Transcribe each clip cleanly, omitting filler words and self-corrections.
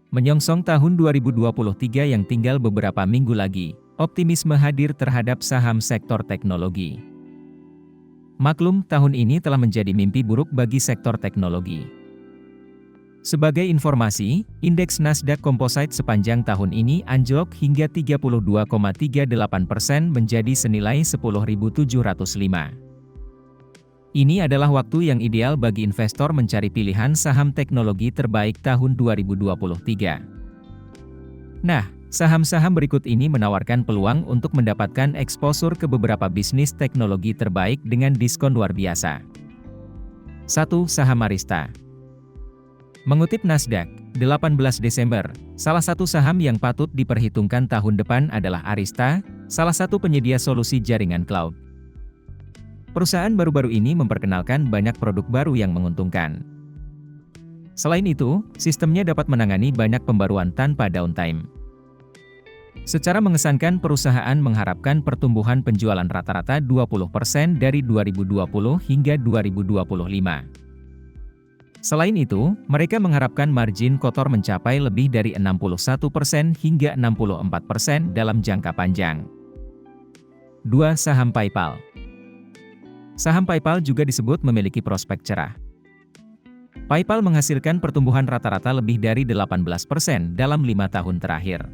Menyongsong tahun 2023 yang tinggal beberapa minggu lagi, optimisme hadir terhadap saham sektor teknologi. Maklum, tahun ini telah menjadi mimpi buruk bagi sektor teknologi. Sebagai informasi, indeks Nasdaq Composite sepanjang tahun ini anjlok hingga 32,38% menjadi senilai 10.705. Ini adalah waktu yang ideal bagi investor mencari pilihan saham teknologi terbaik tahun 2023. Nah, saham-saham berikut ini menawarkan peluang untuk mendapatkan eksposur ke beberapa bisnis teknologi terbaik dengan diskon luar biasa. 1. Saham Arista. Mengutip Nasdaq, 18 Desember, salah satu saham yang patut diperhitungkan tahun depan adalah Arista, salah satu penyedia solusi jaringan cloud. Perusahaan baru-baru ini memperkenalkan banyak produk baru yang menguntungkan. Selain itu, sistemnya dapat menangani banyak pembaruan tanpa downtime. Secara mengesankan, perusahaan mengharapkan pertumbuhan penjualan rata-rata 20% dari 2020 hingga 2025. Selain itu, mereka mengharapkan margin kotor mencapai lebih dari 61% hingga 64% dalam jangka panjang. 2. Saham PayPal. Saham PayPal juga disebut memiliki prospek cerah. PayPal menghasilkan pertumbuhan rata-rata lebih dari 18% dalam 5 tahun terakhir.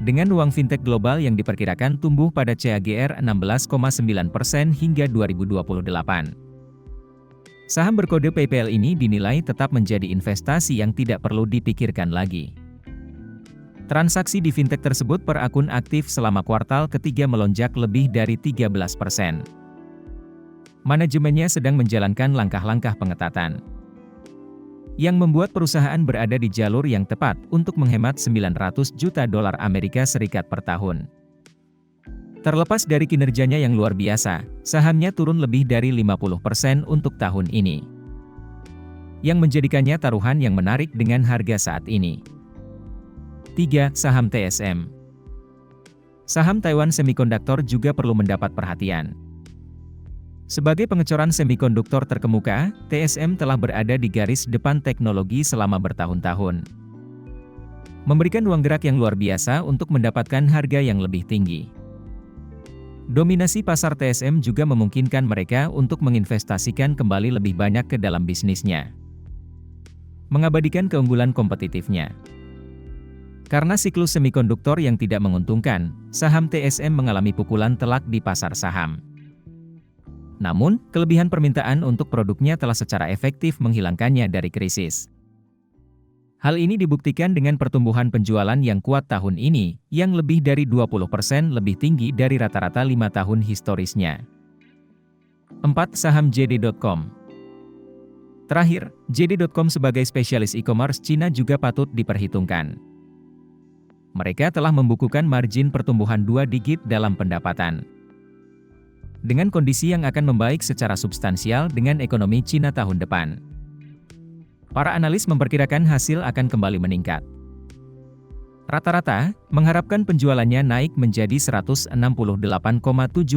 Dengan ruang fintech global yang diperkirakan tumbuh pada CAGR 16,9% hingga 2028. Saham berkode PayPal ini dinilai tetap menjadi investasi yang tidak perlu dipikirkan lagi. Transaksi di fintech tersebut per akun aktif selama kuartal ketiga melonjak lebih dari 13%. Manajemennya sedang menjalankan langkah-langkah pengetatan yang membuat perusahaan berada di jalur yang tepat untuk menghemat 900 juta dolar Amerika Serikat per tahun. Terlepas dari kinerjanya yang luar biasa, sahamnya turun lebih dari 50% untuk tahun ini, yang menjadikannya taruhan yang menarik dengan harga saat ini. 3. Saham TSM. Saham Taiwan Semiconductor juga perlu mendapat perhatian. Sebagai pengecoran semikonduktor terkemuka, TSM telah berada di garis depan teknologi selama bertahun-tahun, memberikan ruang gerak yang luar biasa untuk mendapatkan harga yang lebih tinggi. Dominasi pasar TSM juga memungkinkan mereka untuk menginvestasikan kembali lebih banyak ke dalam bisnisnya, mengabadikan keunggulan kompetitifnya. Karena siklus semikonduktor yang tidak menguntungkan, saham TSM mengalami pukulan telak di pasar saham. Namun, kelebihan permintaan untuk produknya telah secara efektif menghilangkannya dari krisis. Hal ini dibuktikan dengan pertumbuhan penjualan yang kuat tahun ini, yang lebih dari 20% lebih tinggi dari rata-rata 5 tahun historisnya. 4. Saham JD.com. Terakhir, JD.com sebagai spesialis e-commerce Cina juga patut diperhitungkan. Mereka telah membukukan margin pertumbuhan 2 digit dalam pendapatan, dengan kondisi yang akan membaik secara substansial dengan ekonomi Cina tahun depan. Para analis memperkirakan hasil akan kembali meningkat. Rata-rata, mengharapkan penjualannya naik menjadi 168,7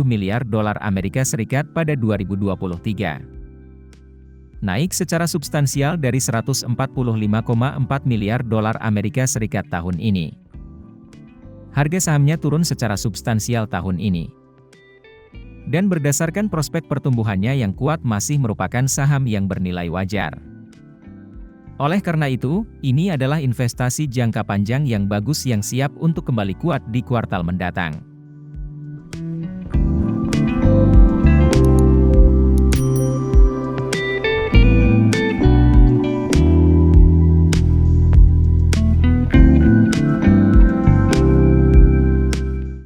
miliar dolar Amerika Serikat pada 2023. Naik secara substansial dari 145,4 miliar dolar Amerika Serikat tahun ini. Harga sahamnya turun secara substansial tahun ini, dan berdasarkan prospek pertumbuhannya yang kuat masih merupakan saham yang bernilai wajar. Oleh karena itu, ini adalah investasi jangka panjang yang bagus yang siap untuk kembali kuat di kuartal mendatang.